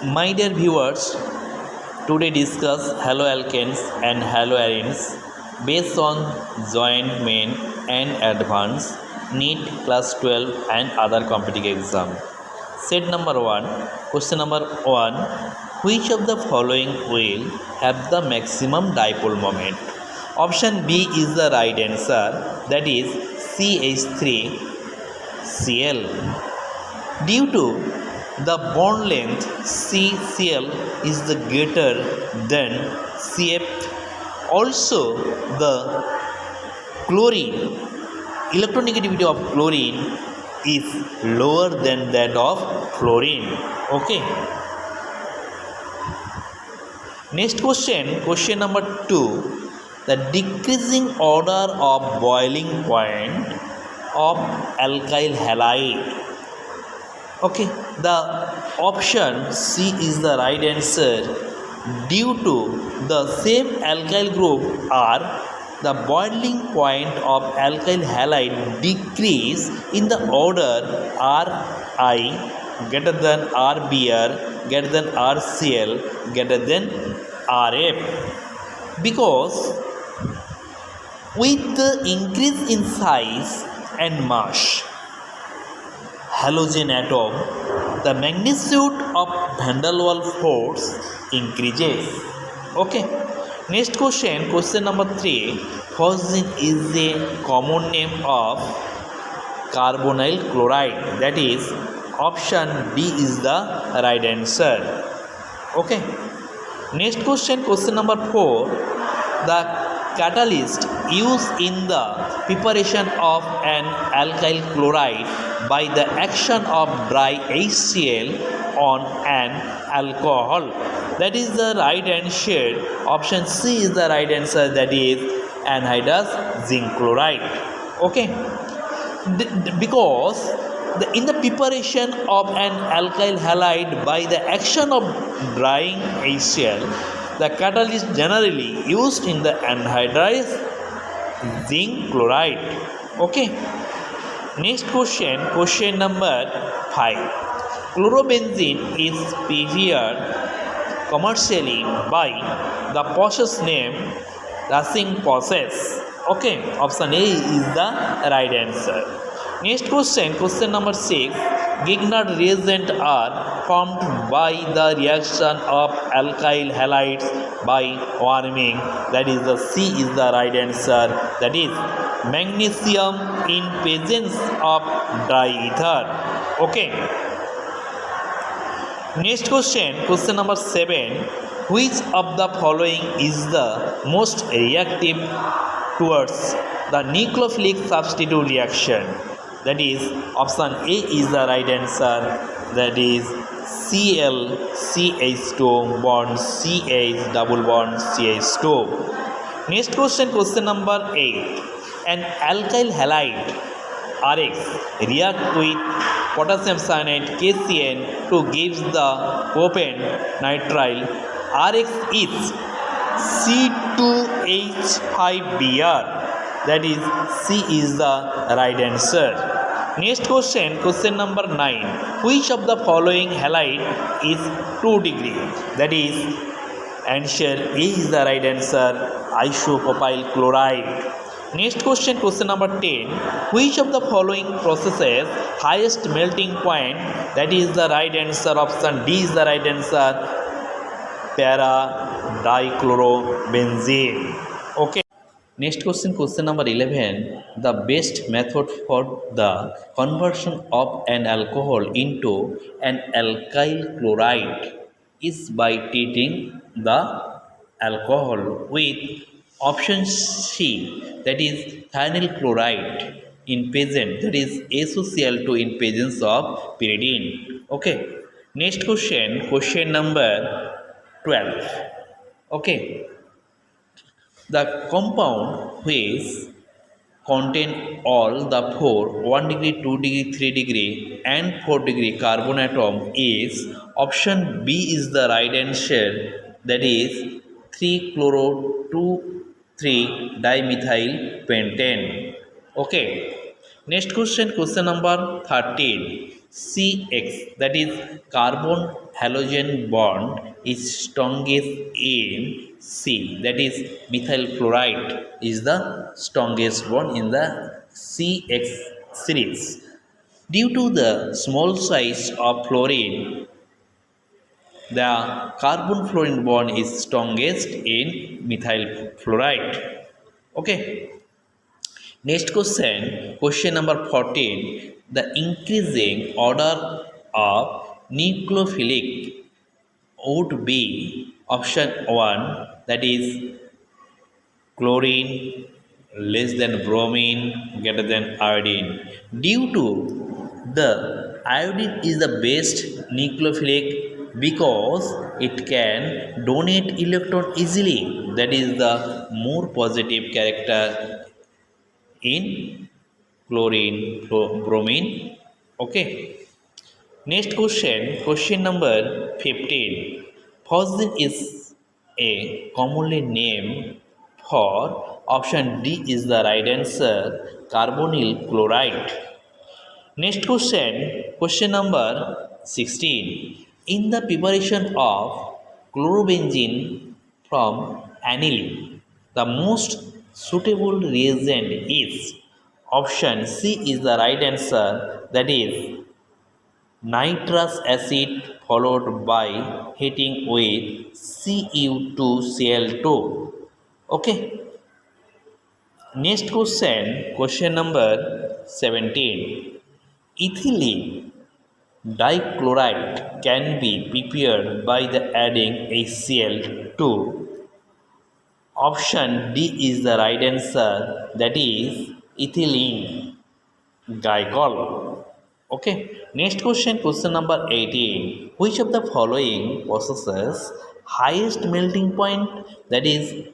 My dear viewers, today discuss haloalkanes and haloarenes based on joint main and advanced NEET class 12 and other competitive exam. Set number 1, question number 1, which of the following will have the maximum dipole moment? Option B is the right answer, that is CH3Cl. Due to the bond length CCl is the greater than CF. Also, the chlorine electronegativity of chlorine is lower than that of fluorine. Okay. Next question number 2. The decreasing order of boiling point of alkyl halide. Okay, the option C is the right answer. Due to the same alkyl group R, the boiling point of alkyl halide decrease in the order Ri greater than Rbr greater than Rcl greater than Rf, because with the increase in size and mass halogen atom, the magnitude of van der Waals force increases. Okay. Next question number 3. Phosgene is a common name of carbonyl chloride. That is, option D is the right answer. Okay. Next question number 4. The catalyst used in the preparation of an alkyl chloride by the action of dry HCl on an alcohol. That is the right answer. Option C is the right answer, that is anhydrous zinc chloride. Okay. Because in the preparation of an alkyl halide by the action of drying HCl, the catalyst generally used in the anhydrous zinc chloride. Okay. Next question number 5. Chlorobenzene is prepared commercially by the process name Racing process. Okay. Option A is the right answer. Next question number 6. Grignard reagents are formed by the reaction of alkyl halides by warming. That is the C is the right answer. That is magnesium in presence of dry ether. Okay. Next question number 7. Which of the following is the most reactive towards the nucleophilic substitute reaction? That is, option A is the right answer, that is ClCH2 bond CH double bond CH2. Next question number 8. An alkyl halide Rx react with potassium cyanide KCN to give the propanenitrile. Rx is C2H5Br. That is C is the right answer. Next question number 9. Which of the following halide is 2 degree? That is answer A is the right answer, isopropyl chloride. Next question number 10. Which of the following processes highest melting point? That is the right answer, option D is the right answer, para-dichlorobenzene. Okay. Next question number 11. The best method for the conversion of an alcohol into an alkyl chloride is by treating the alcohol with option C, that is thionyl chloride in present, that is SOCl2 in presence of pyridine. Okay. Next question number 12. Okay. The compound which contain all the 4, 1 degree, 2 degree, 3 degree and 4 degree carbon atom is, option B is the right answer, that is 3-chloro-2,3-dimethyl pentane. Okay. Next question, question number 13. CX, that is carbon halogen bond, is strongest in C, that is methyl chloride is the strongest bond in the CX series. Due to the small size of fluorine, the carbon fluorine bond is strongest in methyl fluoride. Okay. Next question, question number 14. The increasing order of nucleophilic would be option 1, that is chlorine less than bromine greater than iodine. Due to the iodine is the best nucleophilic because it can donate electron easily. That is the more positive character in chlorine, bromine. Okay. Next question, question number 15. Phosgene is a commonly name for option D is the right answer, carbonyl chloride. Next question, question number 16. In the preparation of chlorobenzene from aniline, the most suitable reagent is option C is the right answer, that is nitrous acid followed by heating with Cu2Cl2. Okay. Next question, question number 17. Ethylene dichloride can be prepared by the adding HCl2. Option D is the right answer, that is ethylene glycol. Okay. Next question, question number 18. Which of the following possesses highest melting point? That is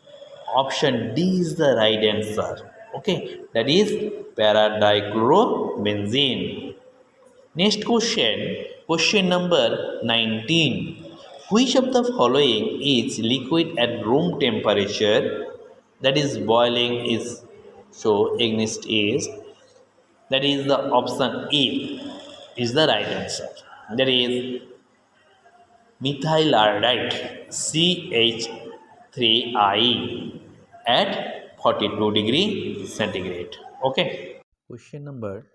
option D is the right answer. Okay. That is para-dichlorobenzene. Next question, question number 19. Which of the following is liquid at room temperature? That is boiling is so ignis is, that is the option E is the right answer. That is methyl iodide CH3IE at 42 degree centigrade. Okay. Question number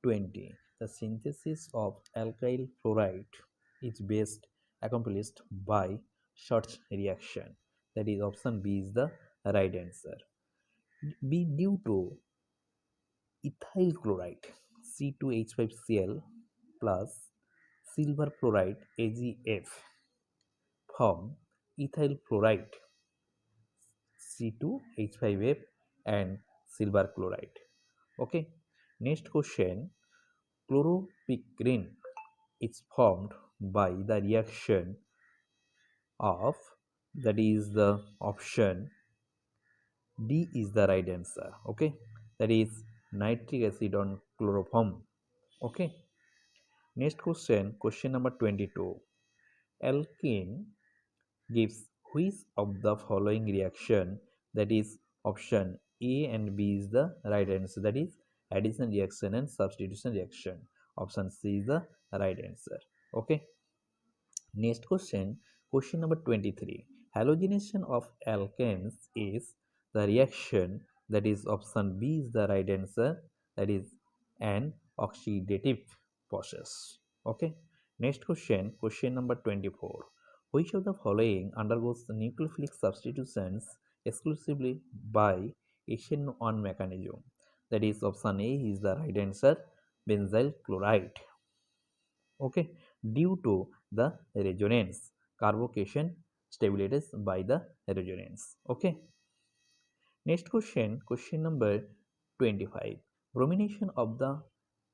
20. The synthesis of alkyl chloride is best accomplished by Schwartz reaction. That is option B is the right answer. B due to ethyl chloride C2H5Cl plus silver chloride AgF from ethyl chloride C2H5F and silver chloride. Okay. Next question, chloropicrin is formed by the reaction of, that is the option D is the right answer. Okay. That is nitric acid on chloroform. Okay. Next question, question number 22. Alkene gives which of the following reaction? That is option A and B is the right answer, that is addition reaction and substitution reaction. Option C is the right answer. Okay. Next question, question number 23. Halogenation of alkanes is the reaction, that is option B is the right answer, that is an oxidative process. Okay. Next question, question number 24. Which of the following undergoes the nucleophilic substitutions exclusively by Acetophenon mechanism? That is option A is the right answer, benzyl chloride. Okay. Due to the resonance, carbocation stabilizes by the resonance. Okay. Next question, question number 25. Bromination of the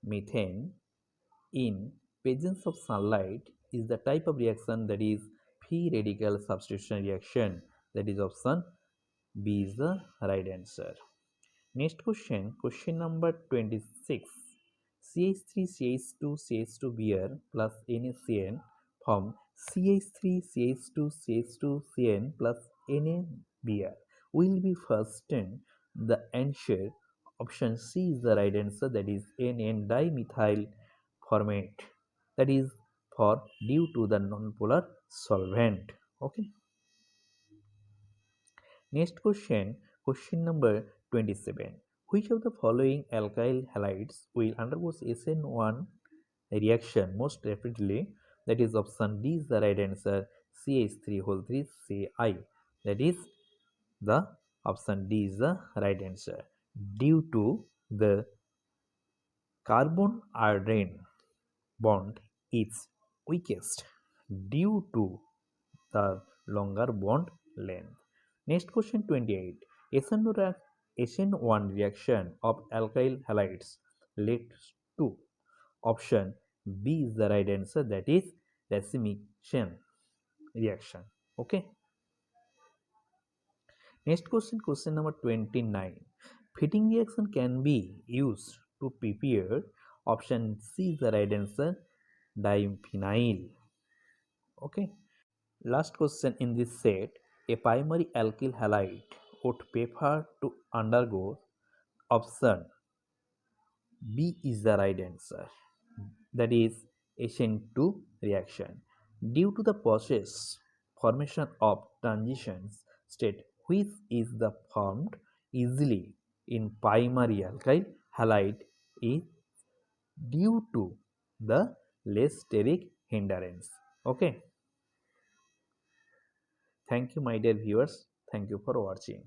methane in presence of sunlight is the type of reaction that is free radical substitution reaction. That is option B is the right answer. Next question, question number 26. CH3 CH2 CH2 Br plus NaCN from CH3 CH2 CH2 CN plus NaBr will be fastened. The answer Option C is the right answer, that is N-dimethyl formate, that is for due to the non-polar solvent. Okay. Next question, question number 27. Which of the following alkyl halides will undergo SN1 reaction most rapidly? That is option D is the right answer, CH3 whole 3 Ci. That is the option D is the right answer. Due to the carbon iodine bond is weakest due to the longer bond length. Next question 28. SN1 reaction of alkyl halides leads to option B is the right answer, that is Racemisation reaction. Okay. Next question, question number 29. Fitting reaction can be used to prepare option C is the right answer, diphenyl. Okay. Last question in this set. A primary alkyl halide would prefer to undergo option B is the right answer, that is SN2 reaction due to the process formation of transitions state which is the formed easily in primary alkyl halide is due to the less steric hindrance. Okay. Thank you, my dear viewers. Thank you for watching.